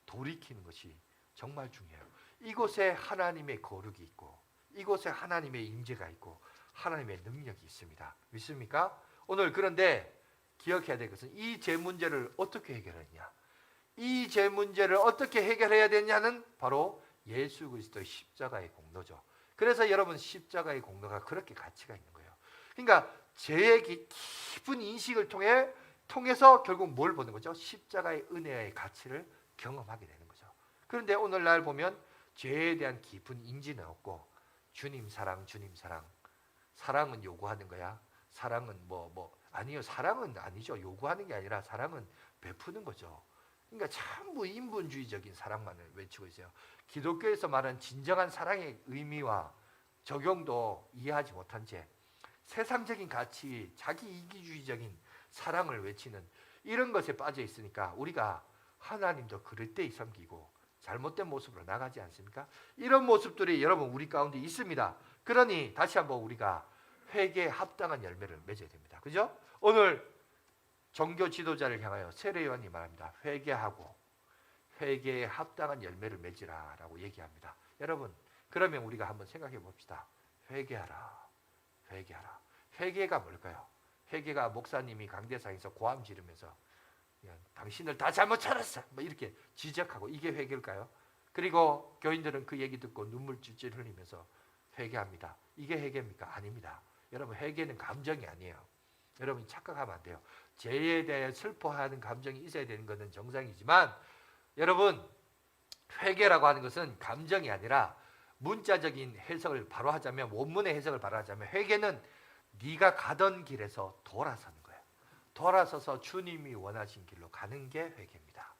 돌이키는 것이 정말 중요해요. 이곳에 하나님의 거룩이 있고 이곳에 하나님의 임재가 있고 하나님의 능력이 있습니다. 믿습니까? 오늘 그런데 기억해야 될 것은 이 죄 문제를 어떻게 해결했냐. 이 죄 문제를 어떻게 해결해야 되냐는 바로 예수 그리스도의 십자가의 공로죠. 그래서 여러분 십자가의 공로가 그렇게 가치가 있는 거예요. 그러니까 죄의 깊은 인식을 통해서 결국 뭘 보는 거죠? 십자가의 은혜의 가치를 경험하게 되는 거죠. 그런데 오늘날 보면 죄에 대한 깊은 인지는 없고 주님 사랑, 주님 사랑. 사랑은 요구하는 거야. 사랑은 아니요. 사랑은 아니죠. 요구하는 게 아니라 사랑은 베푸는 거죠. 그러니까 참 무인본주의적인 사랑만을 외치고 있어요. 기독교에서 말하는 진정한 사랑의 의미와 적용도 이해하지 못한 채 세상적인 가치, 자기 이기주의적인 사랑을 외치는 이런 것에 빠져 있으니까 우리가 하나님도 그럴 때 섬기고 잘못된 모습으로 나가지 않습니까? 이런 모습들이 여러분 우리 가운데 있습니다. 그러니 다시 한번 우리가 회개에 합당한 열매를 맺어야 됩니다. 그죠? 오늘 종교 지도자를 향하여 세례요한이 말합니다. 회개하고 회개에 합당한 열매를 맺으라라고 얘기합니다. 여러분 그러면 우리가 한번 생각해 봅시다. 회개하라. 회개하라. 회개가 뭘까요? 회개가 목사님이 강대상에서 고함 지르면서 당신을 다 잘못 찾았어 이렇게 지적하고 이게 회개일까요? 그리고 교인들은 그 얘기 듣고 눈물 찔찔 흘리면서 회개합니다. 이게 회개입니까? 아닙니다. 여러분 회개는 감정이 아니에요. 여러분이 착각하면 안 돼요. 죄에 대해 슬퍼하는 감정이 있어야 되는 것은 정상이지만 여러분 회개라고 하는 것은 감정이 아니라 문자적인 해석을 바로 하자면 원문의 해석을 바로 하자면 회개는 네가 가던 길에서 돌아서는 거예요. 돌아서서 주님이 원하신 길로 가는 게 회개입니다.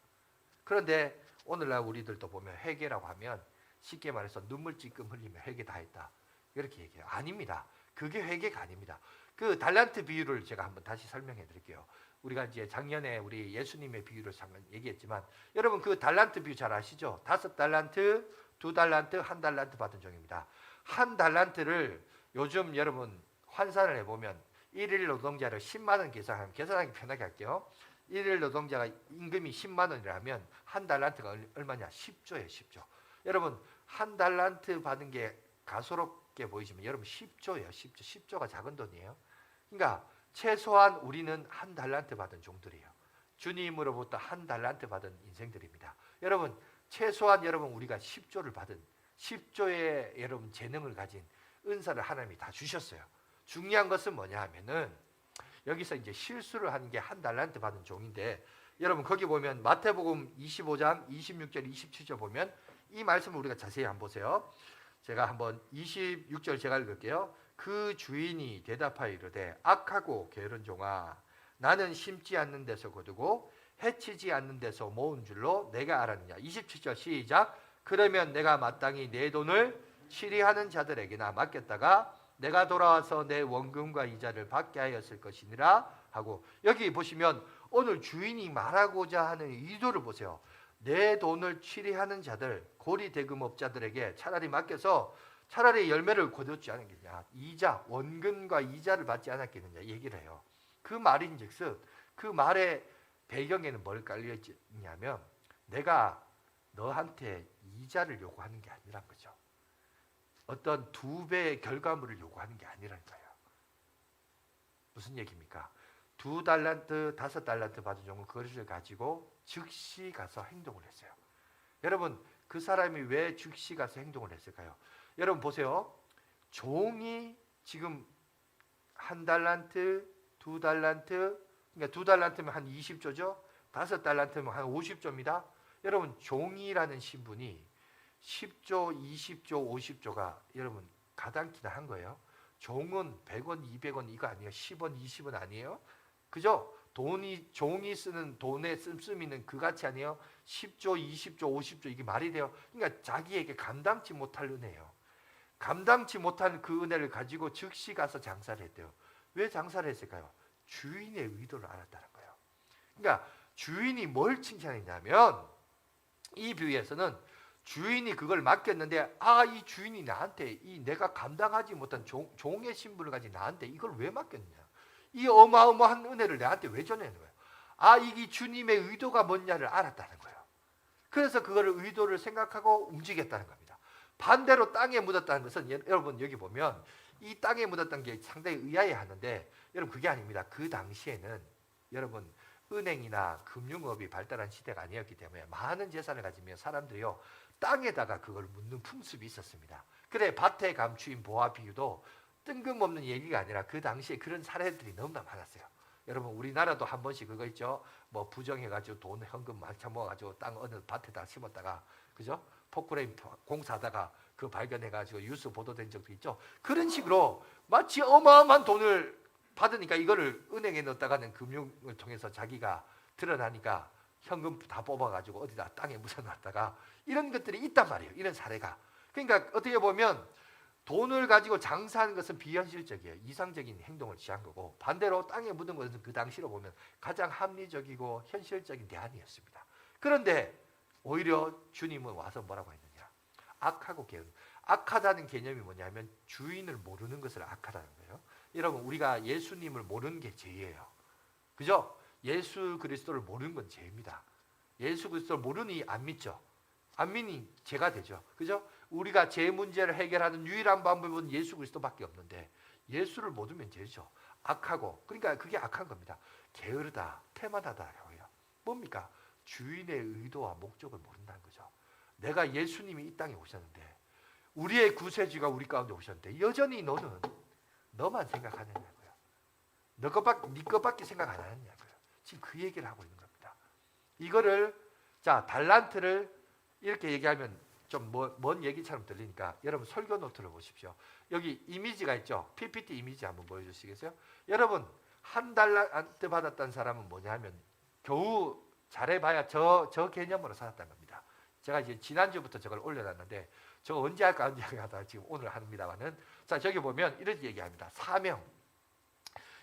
그런데 오늘날 우리들도 보면 회개라고 하면 쉽게 말해서 눈물 찔끔 흘리며 회개 다 했다 이렇게 얘기해요. 아닙니다. 그게 회개가 아닙니다. 그 달란트 비유를 제가 한번 다시 설명해 드릴게요. 우리가 이제 작년에 우리 예수님의 비유를 잠깐 얘기했지만 여러분 그 달란트 비유 잘 아시죠? 5달란트, 2달란트, 1달란트 받은 종입니다. 1달란트를 요즘 여러분 환산을 해보면 1일 노동자를 10만 원 계산하면 계산하기 편하게 할게요. 1일 노동자가 임금이 10만 원이라면 1달란트가 얼마냐? 10조예요. 10조. 여러분 1달란트 받은 게 가소롭게 보이지만 여러분 10조예요. 10조. 10조가 작은 돈이에요. 그러니까 최소한 우리는 1달란트 받은 종들이에요. 주님으로부터 1달란트 받은 인생들입니다. 여러분 최소한 여러분 우리가 10조를 받은 10조의 여러분 재능을 가진 은사를 하나님이 다 주셨어요. 중요한 것은 뭐냐 하면은 여기서 이제 실수를 한 게 1달란트 받은 종인데 여러분 거기 보면 마태복음 25장 26절 27절 보면 이 말씀을 우리가 자세히 한번 보세요. 제가 한번 26절 제가 읽을게요. 그 주인이 대답하여 이르되 악하고 게으른 종아 나는 심지 않는 데서 거두고 해치지 않는 데서 모은 줄로 내가 알았느냐. 27절 시작. 그러면 내가 마땅히 내 돈을 치리하는 자들에게나 맡겼다가 내가 돌아와서 내 원금과 이자를 받게 하였을 것이니라 하고 여기 보시면 오늘 주인이 말하고자 하는 의도를 보세요. 내 돈을 치리하는 자들 고리대금업자들에게 차라리 맡겨서 차라리 열매를 거뒀지 않았겠냐. 이자 원금과 이자를 받지 않았겠느냐 얘기를 해요. 그 말인즉슨 그 말의 배경에는 뭘 깔려 있냐면 내가 너한테 이자를 요구하는 게 아니란 거죠. 어떤 2배의 결과물을 요구하는 게 아니라는 거예요. 무슨 얘기입니까? 2달란트, 5달란트 받은 종은 그것을 가지고 즉시 가서 행동을 했어요. 여러분 그 사람이 왜 즉시 가서 행동을 했을까요? 여러분 보세요. 종이 지금 1달란트, 2달란트, 그러니까 2달란트면 한 20조죠. 5달란트면 한 50조입니다. 여러분 종이라는 신분이 10조, 20조, 50조가 여러분 가당키나 한 거예요. 종은 100원, 200원 이거 아니에요. 10원, 20원 아니에요. 그죠? 종이 쓰는 돈의 씀씀이는 그 가치 아니에요. 10조, 20조, 50조 이게 말이 돼요. 그러니까 자기에게 감당치 못할 은혜예요. 감당치 못한 그 은혜를 가지고 즉시 가서 장사를 했대요. 왜 장사를 했을까요? 주인의 의도를 알았다는 거예요. 그러니까 주인이 뭘 칭찬했냐면 이 비유에서는 주인이 그걸 맡겼는데 이 주인이 나한테 이 내가 감당하지 못한 종의 신분을 가진 나한테 이걸 왜 맡겼느냐. 이 어마어마한 은혜를 나한테 왜 전하는 거예요. 이게 주님의 의도가 뭔냐를 알았다는 거예요. 그래서 그거를 의도를 생각하고 움직였다는 겁니다. 반대로 땅에 묻었다는 것은 여러분 여기 보면 이 땅에 묻었다는 게 상당히 의아해하는데 여러분 그게 아닙니다. 그 당시에는 여러분 은행이나 금융업이 발달한 시대가 아니었기 때문에 많은 재산을 가지면 사람들이요 땅에다가 그걸 묻는 풍습이 있었습니다. 그래 밭에 감추인 보화 비유도 뜬금없는 얘기가 아니라 그 당시에 그런 사례들이 너무나 많았어요. 여러분 우리나라도 한 번씩 그거 있죠. 뭐 부정해가지고 돈 현금 막 모아가지고 땅 어느 밭에다 심었다가 그죠? 포크레인 공사하다가 그 발견해가지고 뉴스 보도된 적도 있죠. 그런 식으로 마치 어마어마한 돈을 받으니까 이거를 은행에 넣었다가는 금융을 통해서 자기가 드러나니까 현금 다 뽑아가지고 어디다 땅에 묻어놨다가 이런 것들이 있단 말이에요. 이런 사례가. 그러니까 어떻게 보면 돈을 가지고 장사하는 것은 비현실적이에요. 이상적인 행동을 취한 거고 반대로 땅에 묻은 것은 그 당시로 보면 가장 합리적이고 현실적인 대안이었습니다. 그런데 오히려 주님은 와서 뭐라고 했느냐. 악하고 게으른. 악하다는 개념이 뭐냐면 주인을 모르는 것을 악하다는 거예요. 여러분 우리가 예수님을 모르는 게 죄예요. 그죠? 예수 그리스도를 모르는 건 죄입니다. 예수 그리스도를 모르니 안 믿죠. 안 믿니 죄가 되죠. 그죠? 우리가 죄 문제를 해결하는 유일한 방법은 예수 그리스도밖에 없는데 예수를 모르면 죄죠. 악하고 그러니까 그게 악한 겁니다. 게으르다, 태만하다라고 해요. 뭡니까? 주인의 의도와 목적을 모른다는 거죠. 내가 예수님이 이 땅에 오셨는데 우리의 구세주가 우리 가운데 오셨는데 여전히 너는 너만 생각하느냐고요. 네 것밖에 생각 안 하느냐고요. 지금 그 얘기를 하고 있는 겁니다. 이거를 자 달란트를 이렇게 얘기하면 좀 먼 얘기처럼 들리니까 여러분 설교 노트를 보십시오. 여기 이미지가 있죠. PPT 이미지 한번 보여주시겠어요? 여러분 한 달란트 받았다는 사람은 뭐냐 하면 겨우 잘해봐야 저 개념으로 살았다는 겁니다. 제가 이제 지난주부터 저걸 올려놨는데 저거 언제 할까 하다 지금 오늘 합니다만은 자 저기 보면 이렇게 얘기합니다. 사명.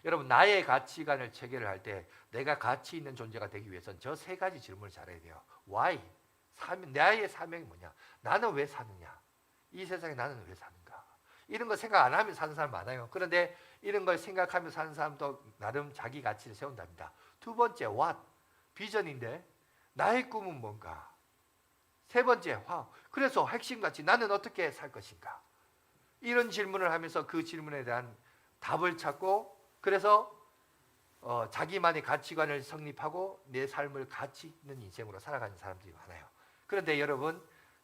여러분 나의 가치관을 체계를 할 때 내가 가치 있는 존재가 되기 위해서는 저 세 가지 질문을 잘해야 돼요. Why? 사명, 나의 사명이 뭐냐? 나는 왜 사느냐? 이 세상에 나는 왜 사는가? 이런 거 생각 안 하면 사는 사람 많아요. 그런데 이런 걸 생각하며 사는 사람도 나름 자기 가치를 세운답니다. 두 번째 what? 비전인데 나의 꿈은 뭔가? 세 번째 how? 그래서 핵심같이 나는 어떻게 살 것인가? 이런 질문을 하면서 그 질문에 대한 답을 찾고 그래서 자기만의 가치관을 성립하고 내 삶을 가치 있는 인생으로 살아가는 사람들이 많아요. 그런데 여러분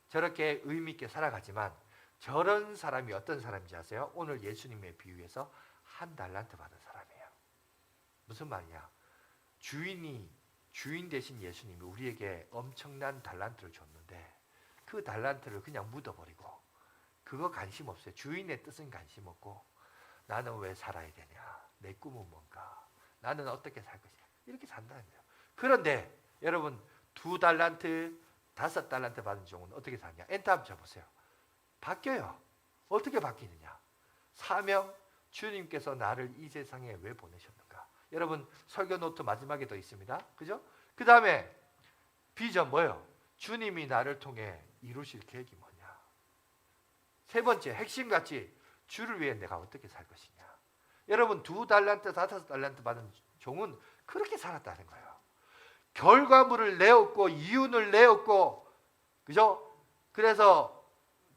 저렇게 의미 있게 살아가지만 저런 사람이 어떤 사람인지 아세요? 오늘 예수님의 비유에서 한 달란트 받은 사람이에요. 무슨 말이냐? 주인 대신 예수님이 우리에게 엄청난 달란트를 줬는데 그 달란트를 그냥 묻어버리고 그거 관심 없어요. 주인의 뜻은 관심 없고 나는 왜 살아야 되냐? 내 꿈은 뭔가? 나는 어떻게 살 것이냐? 이렇게 산다는 거예요. 그런데 여러분 2달란트, 5달란트 받은 종은 어떻게 사냐? 엔터 한번 쳐보세요. 바뀌어요. 어떻게 바뀌느냐? 사명, 주님께서 나를 이 세상에 왜 보내셨는가? 여러분 설교 노트 마지막에 더 있습니다. 그죠? 그 다음에 비전 뭐예요? 주님이 나를 통해 이루실 계획이 뭐냐? 세 번째 핵심같이 주를 위해 내가 어떻게 살 것이냐? 여러분 2달란트, 5달란트 받은 종은 그렇게 살았다는 거예요. 결과물을 내었고 이윤을 내었고 그죠? 그래서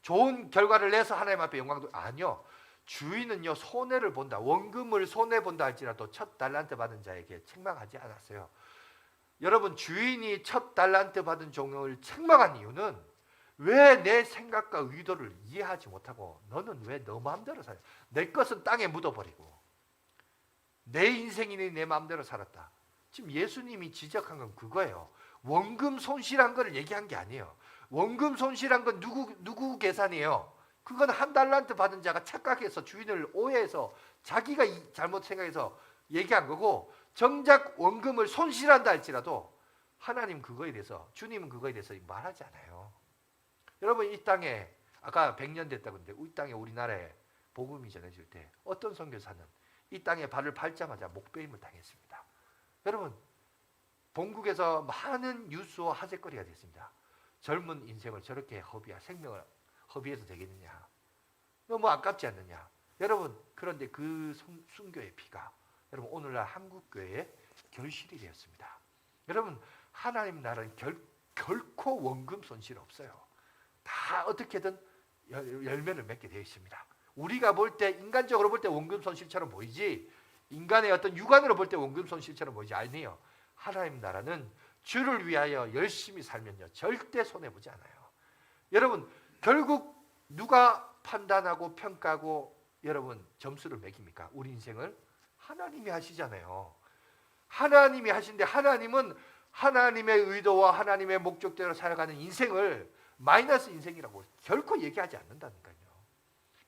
좋은 결과를 내서 하나님 앞에 영광도 아니요. 주인은요 손해를 본다. 원금을 손해 본다 할지라도 첫 달란트 받은 자에게 책망하지 않았어요. 여러분 주인이 첫 달란트 받은 종을 책망한 이유는 왜 내 생각과 의도를 이해하지 못하고 너는 왜 너 마음대로 살아? 내 것은 땅에 묻어버리고 내 인생이니 내 마음대로 살았다. 지금 예수님이 지적한 건 그거예요. 원금 손실한 걸 얘기한 게 아니에요. 원금 손실한 건 누구 계산이에요? 그건 한 달란트 받은 자가 착각해서 주인을 오해해서 자기가 잘못 생각해서 얘기한 거고 정작 원금을 손실한다 할지라도 하나님 그거에 대해서 주님은 그거에 대해서 말하지 않아요. 여러분 이 땅에 아까 100년 됐다고 했는데 이 땅에 우리나라에 복음이 전해질 때 어떤 선교사는 이 땅에 발을 밟자마자 목베임을 당했습니다. 여러분 본국에서 많은 뉴스와 화제거리가 됐습니다. 젊은 인생을 저렇게 생명을 허비해서 되겠느냐? 너무 아깝지 않느냐? 여러분 그런데 그 순교의 피가 여러분 오늘날 한국교회에 결실이 되었습니다. 여러분 하나님 나라는 결코 원금 손실 없어요. 다 어떻게든 열매를 맺게 되어 있습니다. 우리가 볼 때 인간적으로 볼 때 원금 손실처럼 보이지 인간의 어떤 육안으로 볼 때 원금 손실처럼 보이지 아니에요. 하나님 나라는 주를 위하여 열심히 살면요 절대 손해보지 않아요. 여러분 결국 누가 판단하고 평가하고 여러분 점수를 매깁니까? 우리 인생을 하나님이 하시잖아요. 하나님이 하신데 하나님은 하나님의 의도와 하나님의 목적대로 살아가는 인생을 마이너스 인생이라고 결코 얘기하지 않는다니까요.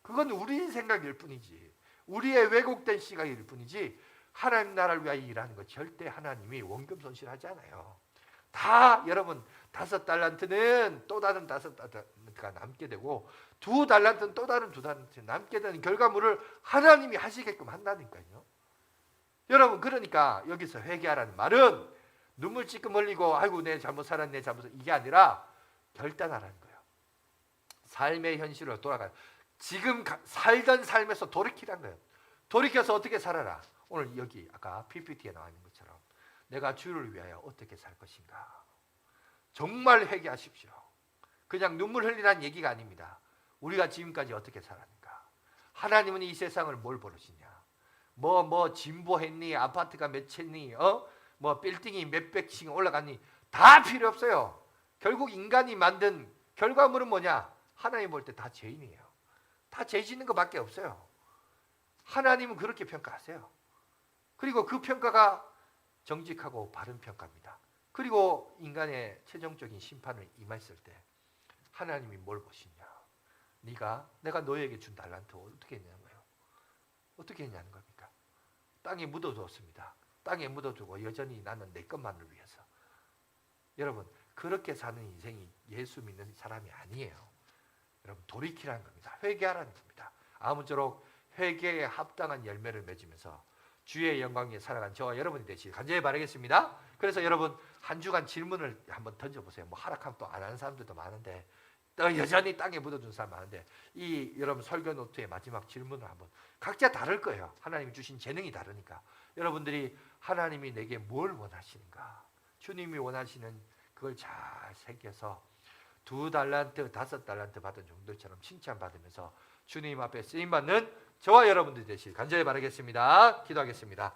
그건 우리 생각일 뿐이지, 우리의 왜곡된 시각일 뿐이지, 하나님 나라를 위하여 일하는 거 절대 하나님이 원금 손실하지 않아요. 다 여러분 5달란트는 또 다른 5달란트가 남게 되고 2달란트는 또 다른 2달란트 남게 되는 결과물을 하나님이 하시게끔 한다니까요. 여러분 그러니까 여기서 회개하라는 말은 눈물 찔끔 흘리고 아이고 내 잘못 살았네 내 잘못 이게 아니라 결단하라는 거예요. 삶의 현실로 돌아가요. 지금 살던 삶에서 돌이키라는 거예요. 돌이켜서 어떻게 살아라. 오늘 여기 아까 PPT에 나와 있는 것처럼 내가 주를 위하여 어떻게 살 것인가. 정말 회개하십시오. 그냥 눈물 흘리라는 얘기가 아닙니다. 우리가 지금까지 어떻게 살았는가. 하나님은 이 세상을 뭘 버리시냐. 뭐 진보했니, 아파트가 몇 채니, 뭐 빌딩이 몇백씩 올라갔니, 다 필요 없어요. 결국 인간이 만든 결과물은 뭐냐? 하나님 볼 때 다 죄인이에요. 다 죄 짓는 것밖에 없어요. 하나님은 그렇게 평가하세요. 그리고 그 평가가 정직하고 바른 평가입니다. 그리고 인간의 최종적인 심판을 임했을 때 하나님이 뭘 보시냐? 내가 너에게 준 달란트 어떻게 했냐는 거예요. 어떻게 했냐는 겁니까? 땅에 묻어두었습니다. 땅에 묻어두고 여전히 나는 내 것만을 위해서. 여러분 그렇게 사는 인생이 예수 믿는 사람이 아니에요. 여러분 돌이키라는 겁니다. 회개하라는 겁니다. 아무쪼록 회개에 합당한 열매를 맺으면서 주의 영광 위에 살아간 저와 여러분이 되시길 간절히 바라겠습니다. 그래서 여러분 한 주간 질문을 한번 던져보세요. 뭐 하락하면 또 안 하는 사람들도 많은데 또 여전히 땅에 묻어둔 사람 많은데 이 여러분 설교 노트의 마지막 질문을 한번 각자 다를 거예요. 하나님이 주신 재능이 다르니까 여러분들이 하나님이 내게 뭘 원하시는가, 주님이 원하시는 그걸 잘 새겨서 2달란트, 5달란트 받은 종들처럼 칭찬받으면서 주님 앞에 쓰임받는 저와 여러분들 되시길 간절히 바라겠습니다. 기도하겠습니다.